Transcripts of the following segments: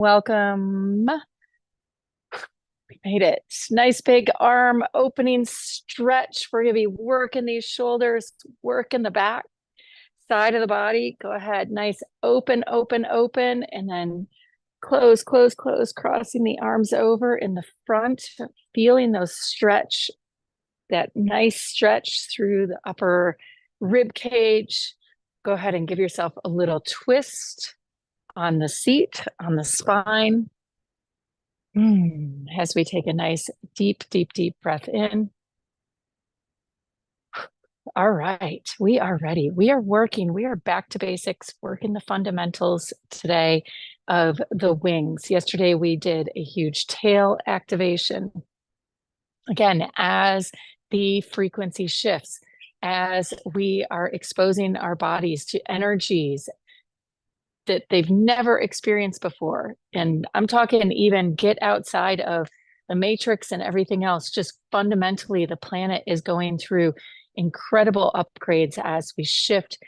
Welcome. We made it. Nice big arm opening stretch. We're going to be working these shoulders, working the back side of the body. Go ahead. Nice open, open, open, and then close, close, close, crossing the arms over in the front, feeling those stretch, that nice stretch through the upper rib cage. Go ahead and give yourself a little twist on the seat, on the spine. As we take a nice deep, deep, deep breath in. All right, we are ready. We are working. We are back to basics, working the fundamentals today of the wings. Yesterday, we did a huge tail activation. Again, as the frequency shifts, as we are exposing our bodies to energies that they've never experienced before. And I'm talking even get outside of the matrix and everything else. Just fundamentally, the planet is going through incredible upgrades as we shift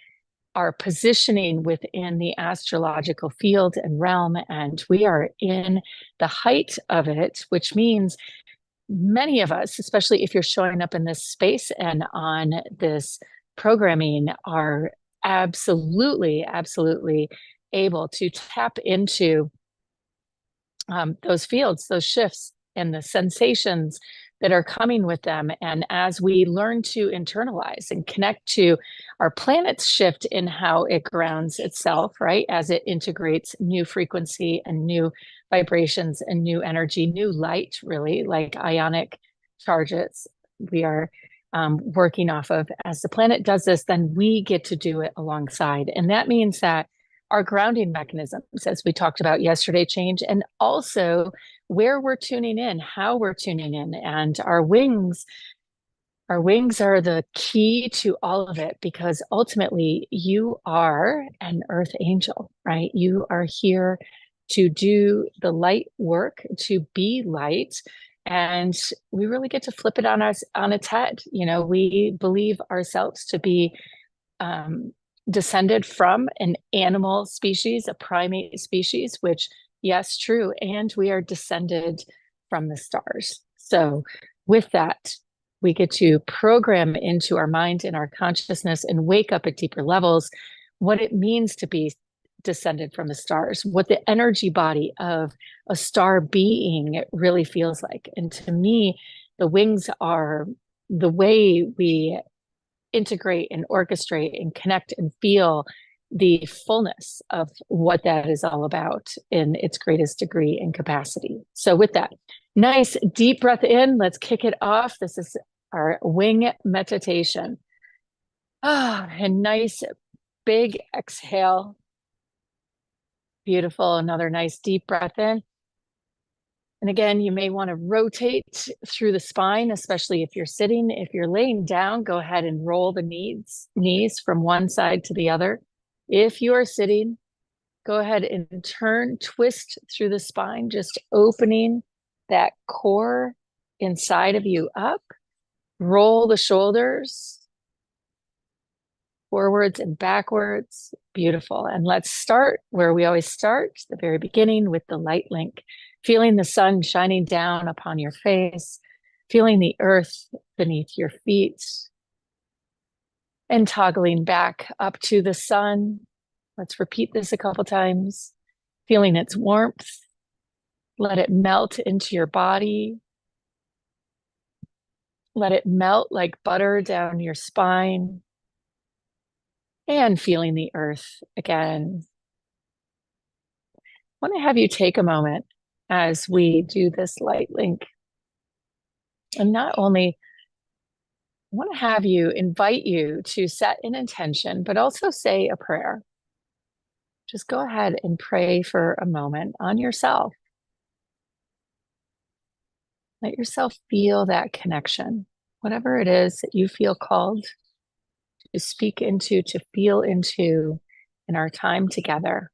our positioning within the astrological field and realm. And we are in the height of it, which means many of us, especially if you're showing up in this space and on this programming, are absolutely, absolutely able to tap into those fields, those shifts, and the sensations that are coming with them. And as we learn to internalize and connect to our planet's shift in how it grounds itself, right, as it integrates new frequency and new vibrations and new energy, new light, really, like ionic charges, we are working off of. As the planet does this, then we get to do it alongside. And that means that our grounding mechanisms, as we talked about yesterday, change, and also where we're tuning in, how we're tuning in, and our wings. Our wings are the key to all of it, because ultimately you are an earth angel, right? You are here to do the light work, to be light. And we really get to flip it on us on its head. You know, we believe ourselves to be descended from an animal species, a primate species, which, yes, true. And we are descended from the stars. So with that, we get to program into our mind and our consciousness and wake up at deeper levels what it means to be descended from the stars, what the energy body of a star being really feels like. And to me, the wings are the way we integrate and orchestrate and connect and feel the fullness of what that is all about in its greatest degree and capacity. So with that, nice deep breath in, let's kick it off. This is our wing meditation. And nice big exhale. Beautiful. Another nice deep breath in. And again, you may want to rotate through the spine, especially if you're sitting. If you're laying down, go ahead and roll the knees from one side to the other. If you are sitting, go ahead and twist through the spine, just opening that core inside of you up. Roll the shoulders forwards and backwards. Beautiful. And let's start where we always start, the very beginning, with the light link. Feeling the sun shining down upon your face, feeling the earth beneath your feet, and toggling back up to the sun. Let's repeat this a couple times. Feeling its warmth. Let it melt into your body. Let it melt like butter down your spine. And feeling the earth again. I want to have you take a moment as we do this light link. And not only I want to invite you to set an intention, but also say a prayer. Just go ahead and pray for a moment on yourself. Let yourself feel that connection, whatever it is that you feel called to speak into, to feel into in our time together.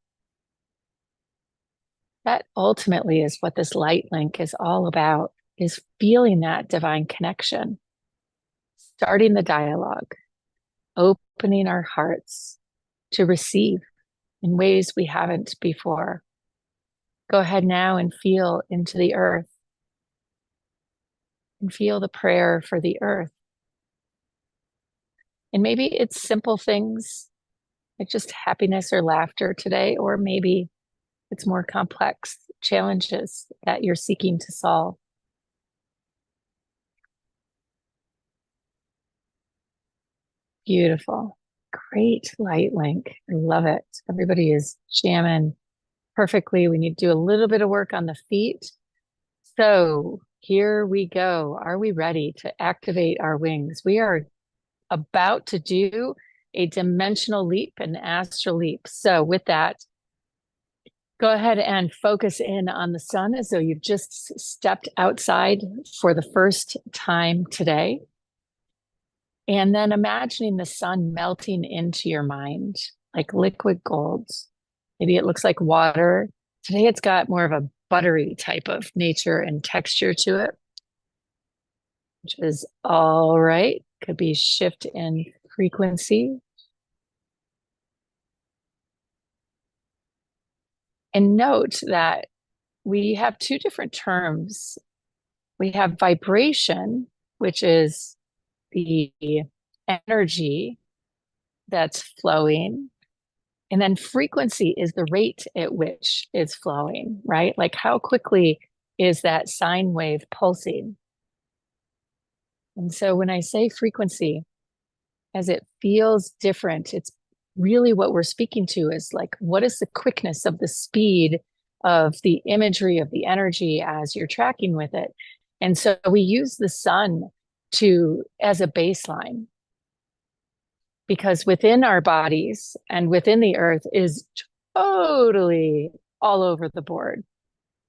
That ultimately is what this light link is all about, is feeling that divine connection, starting the dialogue, opening our hearts to receive in ways we haven't before. Go ahead now and feel into the earth and feel the prayer for the earth. And maybe it's simple things like just happiness or laughter today, or maybe it's more complex challenges that you're seeking to solve. Beautiful. Great light link. I love it. Everybody is jamming perfectly. We need to do a little bit of work on the feet. So here we go. Are we ready to activate our wings? We are about to do a dimensional leap, an astral leap. So with that, go ahead and focus in on the sun as though you've just stepped outside for the first time today. And then imagining the sun melting into your mind like liquid gold. Maybe it looks like water. Today it's got more of a buttery type of nature and texture to it, which is all right. Could be shift in frequency. And note that we have two different terms. We have vibration, which is the energy that's flowing. And then frequency is the rate at which it's flowing, right? Like how quickly is that sine wave pulsing? And so when I say frequency, as it feels different, it's really what we're speaking to is like, what is the quickness of the speed of the imagery of the energy as you're tracking with it? And so we use the sun as a baseline, because within our bodies and within the earth is totally all over the board.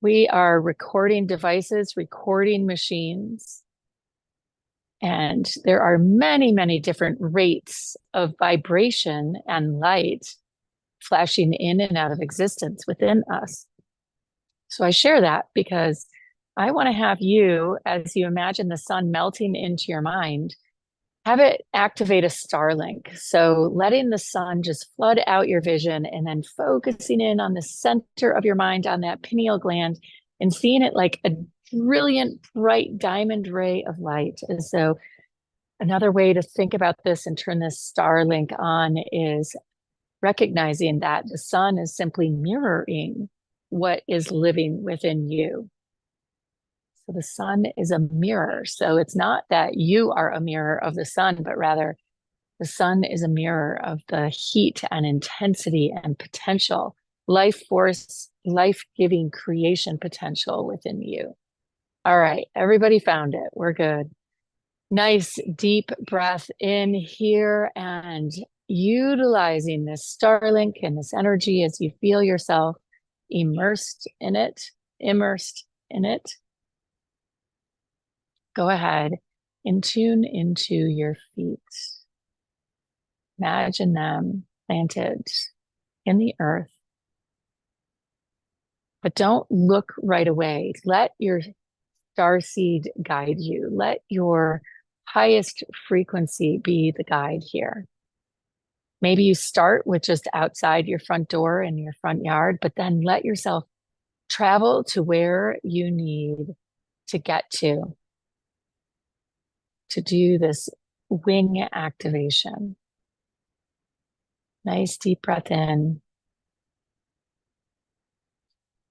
We are recording devices, recording machines, and there are many, many different rates of vibration and light flashing in and out of existence within us. So I share that because I want to have you, as you imagine the sun melting into your mind, have it activate a Starlink. So letting the sun just flood out your vision and then focusing in on the center of your mind on that pineal gland and seeing it like a brilliant, bright diamond ray of light. And so another way to think about this and turn this Starlink on is recognizing that the sun is simply mirroring what is living within you. So the sun is a mirror. So it's not that you are a mirror of the sun, but rather the sun is a mirror of the heat and intensity and potential, life force, life-giving creation potential within you. All right, everybody found it. We're good. Nice deep breath in here and utilizing this Starlink and this energy as you feel yourself immersed in it. Go ahead and tune into your feet. Imagine them planted in the earth. But don't look right away. Let your starseed guide you. Let your highest frequency be the guide here. Maybe you start with just outside your front door in your front yard, but then let yourself travel to where you need to get to do this wing activation. Nice deep breath in.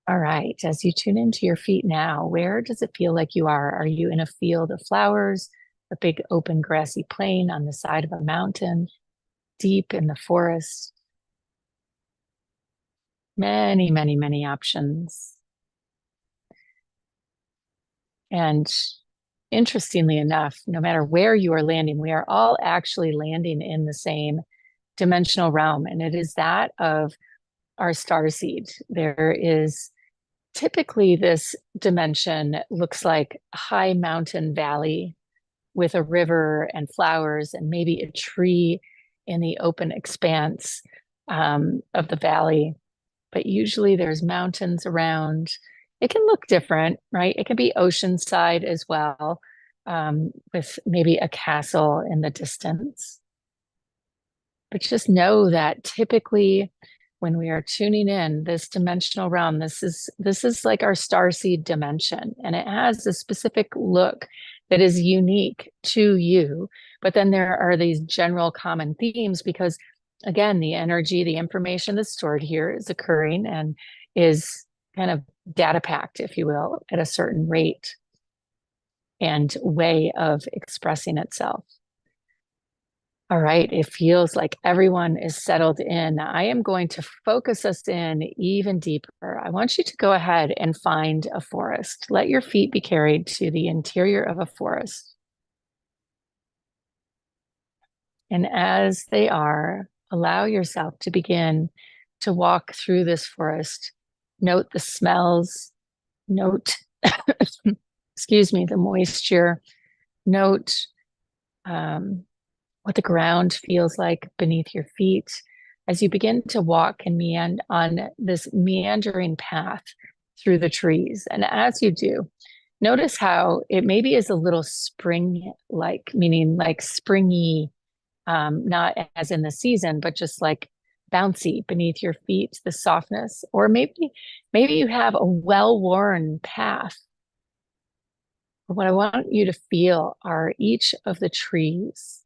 All right, as you tune into your feet now, where does it feel like you are? Are you in a field of flowers, a big open grassy plain on the side of a mountain, deep in the forest? Many, many, many options. And interestingly enough, no matter where you are landing, we are all actually landing in the same dimensional realm, and it is that of our starseed. There is typically this dimension looks like a high mountain valley with a river and flowers and maybe a tree in the open expanse of the valley. But usually there's mountains around. It can look different, right? It can be oceanside as well, with maybe a castle in the distance. But just know that typically when we are tuning in this dimensional realm, this is like our starseed dimension, and it has a specific look that is unique to you. But then there are these general common themes because, again, the energy, the information that's stored here is occurring and is kind of data packed, if you will, at a certain rate and way of expressing itself. All right, it feels like everyone is settled in. I am going to focus us in even deeper. I want you to go ahead and find a forest. Let your feet be carried to the interior of a forest. And as they are, allow yourself to begin to walk through this forest. Note the smells, note, excuse me, the moisture, note what the ground feels like beneath your feet as you begin to walk and meander on this meandering path through the trees. And as you do, notice how it maybe is a little spring-like, meaning like springy, not as in the season, but just like bouncy beneath your feet, the softness. Or maybe you have a well-worn path. What I want you to feel are each of the trees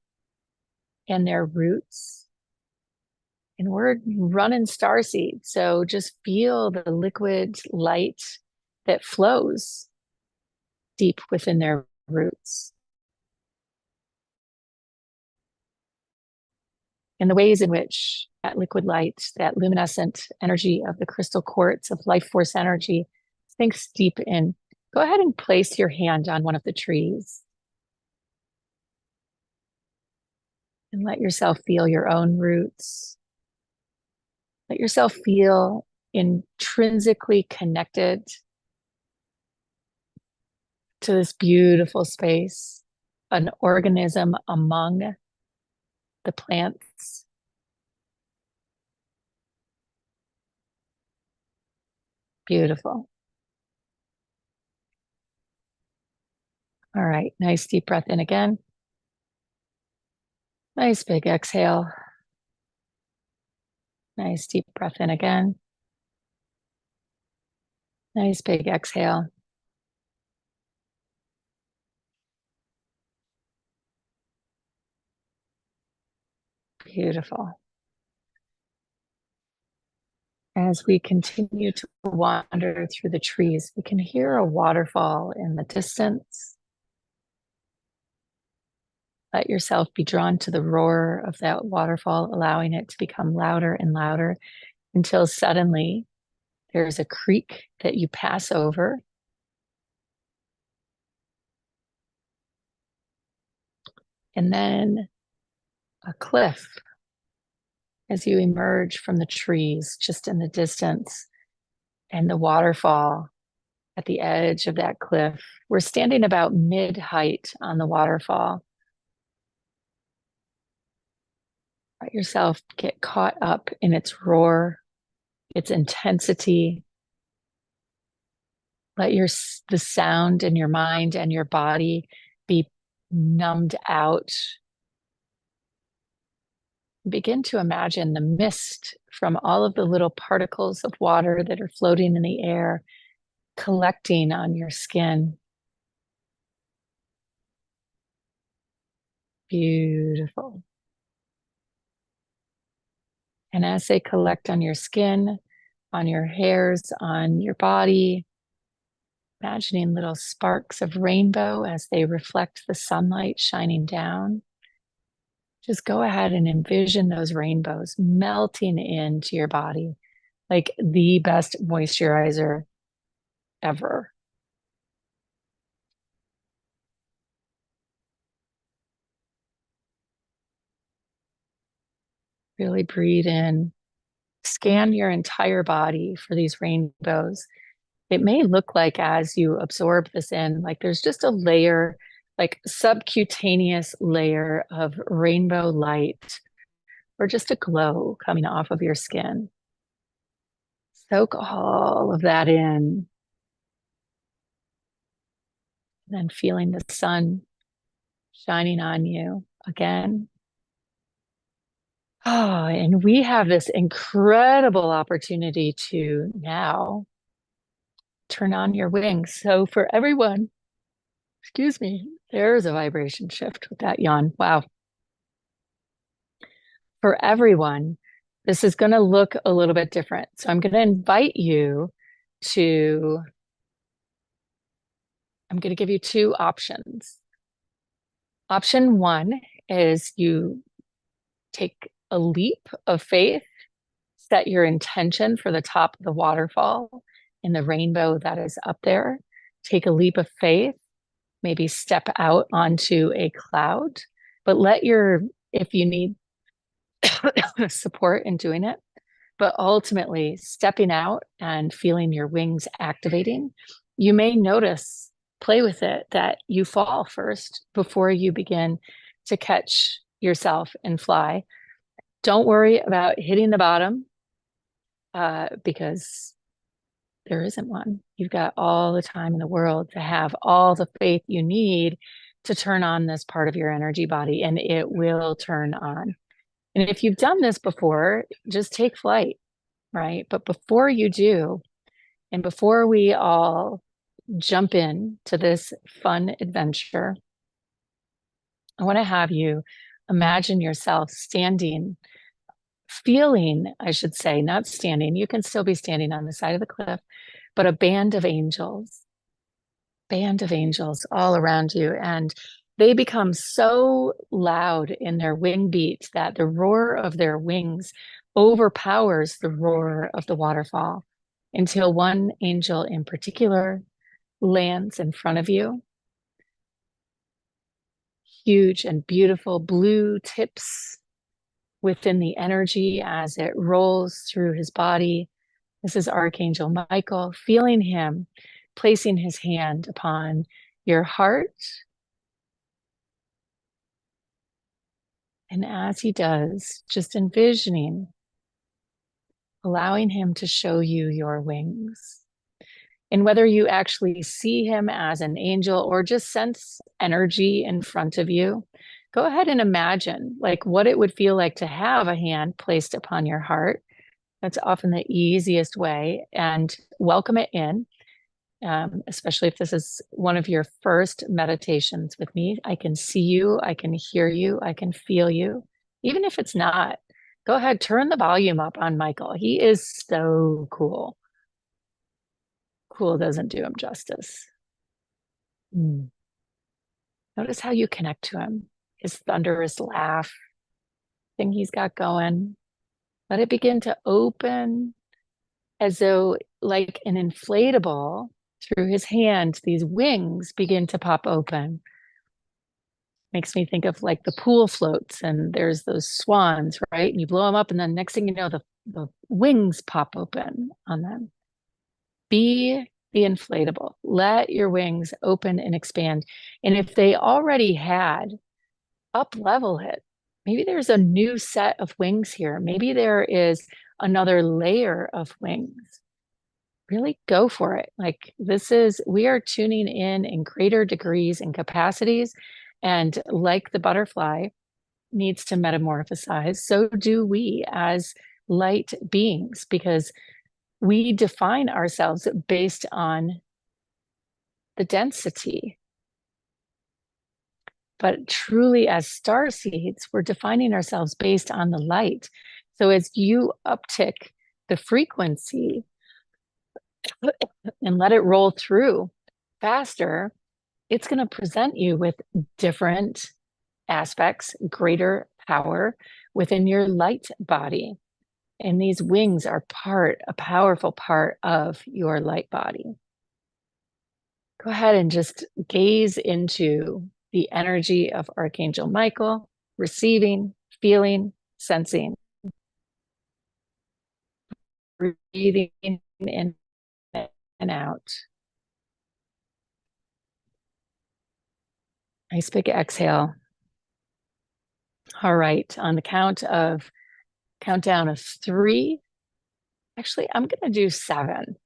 and their roots. And we're running starseed. So just feel the liquid light that flows deep within their roots. And the ways in which that liquid light, that luminescent energy of the crystal quartz of life force energy sinks deep in. Go ahead and place your hand on one of the trees and let yourself feel your own roots. Let yourself feel intrinsically connected to this beautiful space, an organism among the plants. Beautiful. All right, nice deep breath in again. Nice big exhale. Nice deep breath in again. Nice big exhale. Beautiful. As we continue to wander through the trees, we can hear a waterfall in the distance. Let yourself be drawn to the roar of that waterfall, allowing it to become louder and louder until suddenly there's a creek that you pass over. And then a cliff as you emerge from the trees just in the distance and the waterfall at the edge of that cliff. We're standing about mid-height on the waterfall. Let yourself get caught up in its roar, its intensity. Let the sound in your mind and your body be numbed out. Begin to imagine the mist from all of the little particles of water that are floating in the air, collecting on your skin. Beautiful. And as they collect on your skin, on your hairs, on your body, imagining little sparks of rainbow as they reflect the sunlight shining down. Just go ahead and envision those rainbows melting into your body like the best moisturizer ever. Really breathe in. Scan your entire body for these rainbows. It may look like as you absorb this in, like there's just a layer, like subcutaneous layer of rainbow light or just a glow coming off of your skin. Soak all of that in. And then feeling the sun shining on you again Oh, and we have this incredible opportunity to now turn on your wings. So for everyone, excuse me, there's a vibration shift with that yawn. Wow. For everyone, this is going to look a little bit different. So I'm going to invite you to, I'm going to give you two options. Option one is you take a leap of faith, set your intention for the top of the waterfall in the rainbow that is up there. Take a leap of faith, maybe step out onto a cloud, but if you need support in doing it, but ultimately stepping out and feeling your wings activating, you may notice, play with it, that you fall first before you begin to catch yourself and fly. Don't worry about hitting the bottom because there isn't one. You've got all the time in the world to have all the faith you need to turn on this part of your energy body, and it will turn on. And if you've done this before, just take flight, right? But before you do, and before we all jump in to this fun adventure, I want to have you imagine yourself standing, feeling, I should say, not standing. You can still be standing on the side of the cliff, but a band of angels all around you. And they become so loud in their wing beats that the roar of their wings overpowers the roar of the waterfall until one angel in particular lands in front of you. Huge and beautiful blue tips within the energy as it rolls through his body. This is Archangel Michael, feeling him, placing his hand upon your heart. And as he does, just envisioning, allowing him to show you your wings. And whether you actually see him as an angel or just sense energy in front of you, go ahead and imagine like what it would feel like to have a hand placed upon your heart. That's often the easiest way, and welcome it in, especially if this is one of your first meditations with me. I can see you, I can hear you, I can feel you. Even if it's not, go ahead, turn the volume up on Michael. He is so cool. Cool doesn't do him justice. Mm. Notice how you connect to him, his thunderous laugh, thing he's got going. Let it begin to open as though, like an inflatable, through his hand, these wings begin to pop open. Makes me think of like the pool floats, and there's those swans, right? And you blow them up, and then next thing you know, the wings pop open on them. Be the inflatable. Let your wings open and expand. And if they already had, up level it. Maybe there's a new set of wings here. Maybe there is another layer of wings. Really go for it. Like we are tuning in greater degrees and capacities. And like the butterfly needs to metamorphosize, so do we as light beings, because we define ourselves based on the density. But truly, as star seeds, we're defining ourselves based on the light. So as you uptick the frequency and let it roll through faster, it's going to present you with different aspects, greater power within your light body. And these wings are a powerful part of your light body. Go ahead and just gaze into the energy of Archangel Michael, receiving, feeling, sensing, breathing in and out. Nice big exhale. All right, on the countdown of 3. Actually, I'm going to do 7.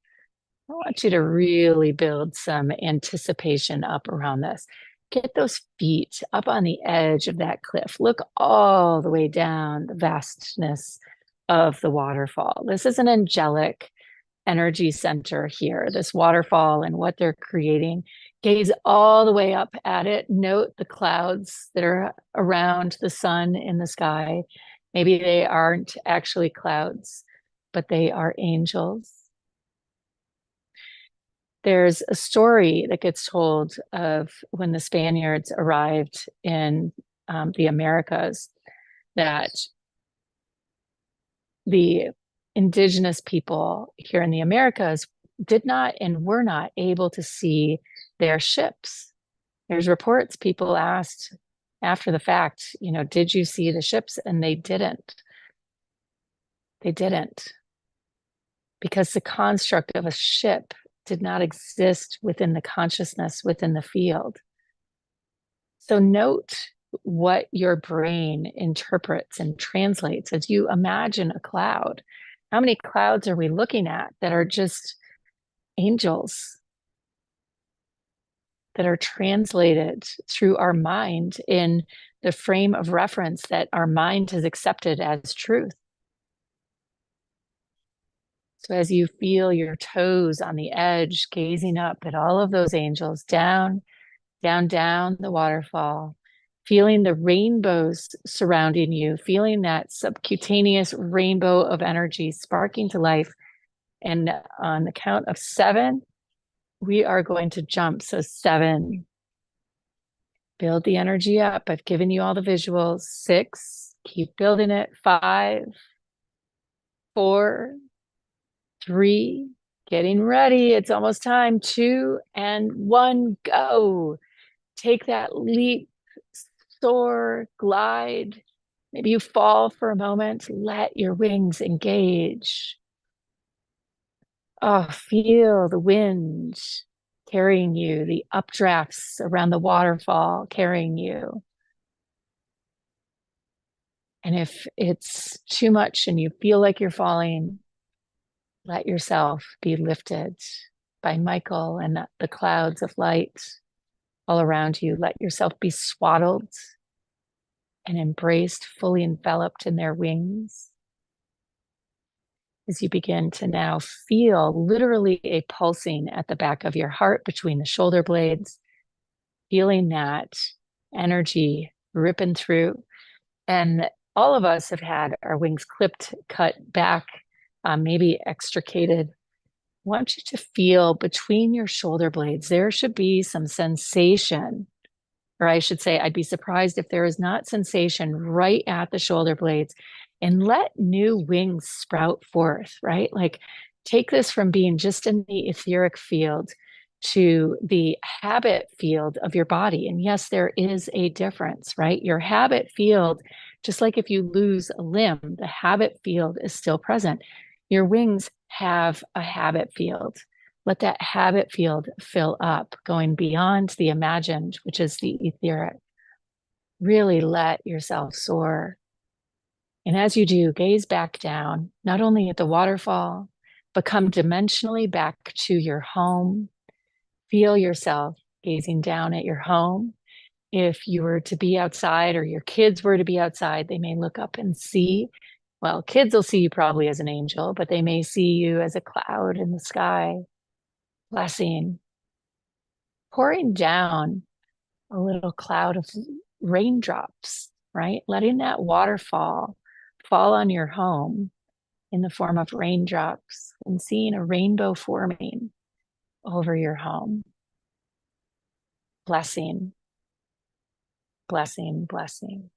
I want you to really build some anticipation up around this. Get those feet up on the edge of that cliff. Look all the way down the vastness of the waterfall. This is an angelic energy center here, this waterfall and what they're creating. Gaze all the way up at it. Note the clouds that are around the sun in the sky. Maybe they aren't actually clouds, but they are angels. There's a story that gets told of when the Spaniards arrived in the Americas, that the indigenous people here in the Americas did not and were not able to see their ships. There's reports people asked after the fact, did you see the ships? And they didn't. They didn't. Because the construct of a ship did not exist within the consciousness within the field. So note what your brain interprets and translates as you imagine a cloud. How many clouds are we looking at that are just angels that are translated through our mind in the frame of reference that our mind has accepted as truth? So as you feel your toes on the edge, gazing up at all of those angels, down, down, down the waterfall, feeling the rainbows surrounding you, feeling that subcutaneous rainbow of energy sparking to life. And on the count of 7, we are going to jump. So 7, build the energy up. I've given you all the visuals. 6, keep building it. 5, 4, 3, getting ready. It's almost time. 2 and 1, go. Take that leap, soar, glide. Maybe you fall for a moment. Let your wings engage. Oh, feel the wind carrying you, the updrafts around the waterfall carrying you. And if it's too much and you feel like you're falling, let yourself be lifted by Michael and the clouds of light all around you. Let yourself be swaddled and embraced, fully enveloped in their wings. As you begin to now feel literally a pulsing at the back of your heart between the shoulder blades, feeling that energy ripping through. And all of us have had our wings clipped, cut back, maybe extricated. I want you to feel between your shoulder blades, there should be some sensation, or I should say, I'd be surprised if there is not sensation right at the shoulder blades, and let new wings sprout forth, right? Like take this from being just in the etheric field to the habit field of your body. And yes, there is a difference, right? Your habit field, just like if you lose a limb, the habit field is still present. Your wings have a habit field. Let that habit field fill up, going beyond the imagined, which is the etheric. Really let yourself soar. And as you do, gaze back down, not only at the waterfall, but come dimensionally back to your home. Feel yourself gazing down at your home. If you were to be outside or your kids were to be outside, they may look up and see. Well, kids will see you probably as an angel, but they may see you as a cloud in the sky. Blessing. Pouring down a little cloud of raindrops, right? Letting that waterfall fall on your home in the form of raindrops and seeing a rainbow forming over your home. Blessing, blessing, blessing.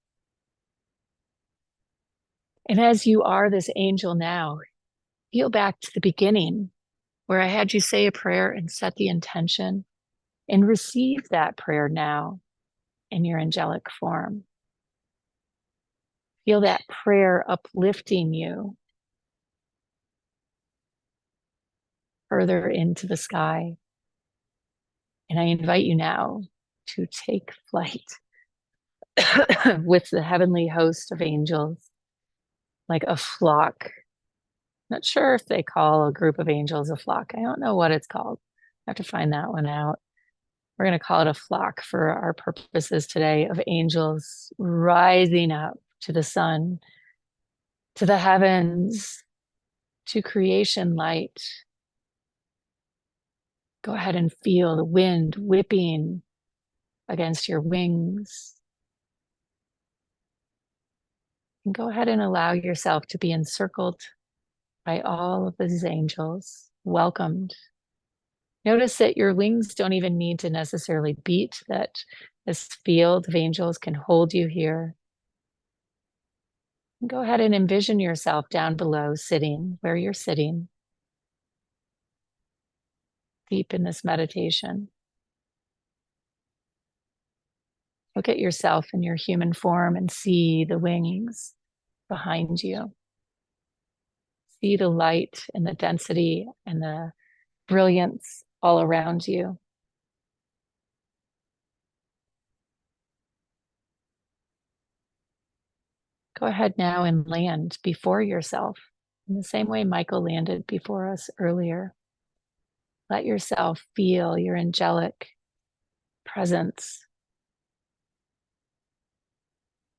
And as you are this angel now, feel back to the beginning where I had you say a prayer and set the intention, and receive that prayer now in your angelic form. Feel that prayer uplifting you further into the sky. And I invite you now to take flight with the heavenly host of angels, like a flock. Not sure if they call a group of angels a flock. I don't know what it's called. I have to find that one out. We're going to call it a flock for our purposes today of angels rising up to the sun, to the heavens, to creation light. Go ahead and feel the wind whipping against your wings. And go ahead and allow yourself to be encircled by all of these angels, welcomed. Notice that your wings don't even need to necessarily beat, that this field of angels can hold you here. And go ahead and envision yourself down below, sitting where you're sitting, deep in this meditation. Look at yourself in your human form and see the wings behind you. See the light and the density and the brilliance all around you. Go ahead now and land before yourself in the same way Michael landed before us earlier. Let yourself feel your angelic presence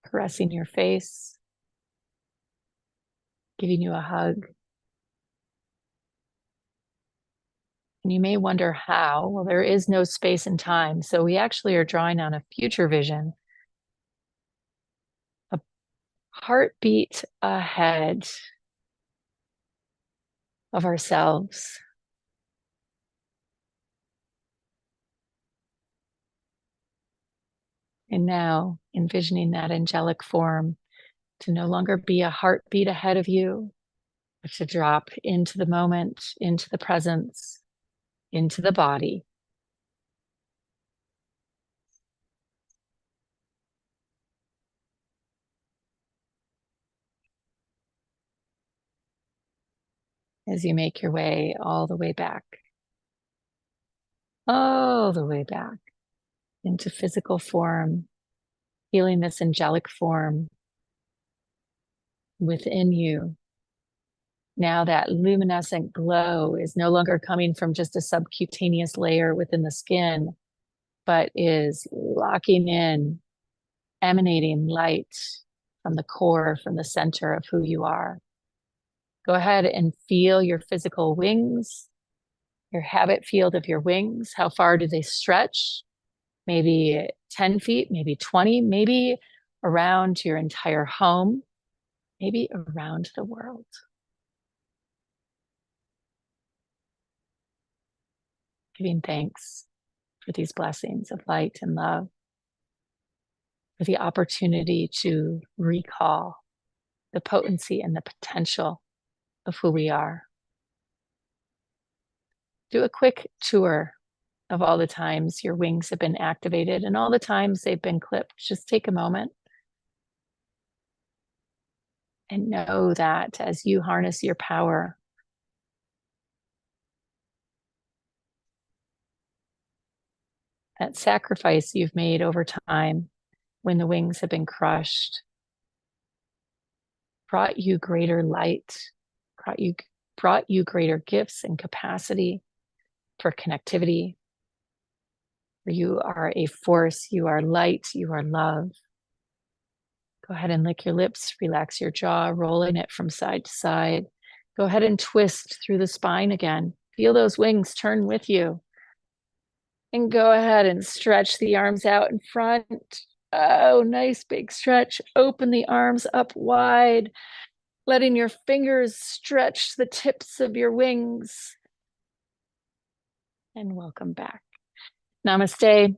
caressing your face, giving you a hug. And you may wonder how. Well, there is no space and time. So we actually are drawing on a future vision, a heartbeat ahead of ourselves. And now envisioning that angelic form to no longer be a heartbeat ahead of you, but to drop into the moment, into the presence, into the body. As you make your way all the way back, all the way back into physical form, feeling this angelic form within you. Now that luminescent glow is no longer coming from just a subcutaneous layer within the skin, but is locking in, emanating light from the core, from the center of who you are. Go ahead and feel your physical wings, your habit field of your wings. How far do they stretch? Maybe 10 feet, maybe 20, maybe around your entire home, maybe around the world. Giving thanks for these blessings of light and love, for the opportunity to recall the potency and the potential of who we are. Do a quick tour of all the times your wings have been activated and all the times they've been clipped. Just take a moment and know that as you harness your power, that sacrifice you've made over time when the wings have been crushed brought you greater light, brought you greater gifts and capacity for connectivity. You are a force, you are light, you are love. Go ahead and lick your lips, relax your jaw, rolling it from side to side. Go ahead and twist through the spine again. Feel those wings turn with you. And go ahead and stretch the arms out in front. Oh, nice big stretch. Open the arms up wide, letting your fingers stretch the tips of your wings. And welcome back. Namaste.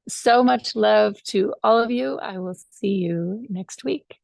So much love to all of you. I will see you next week.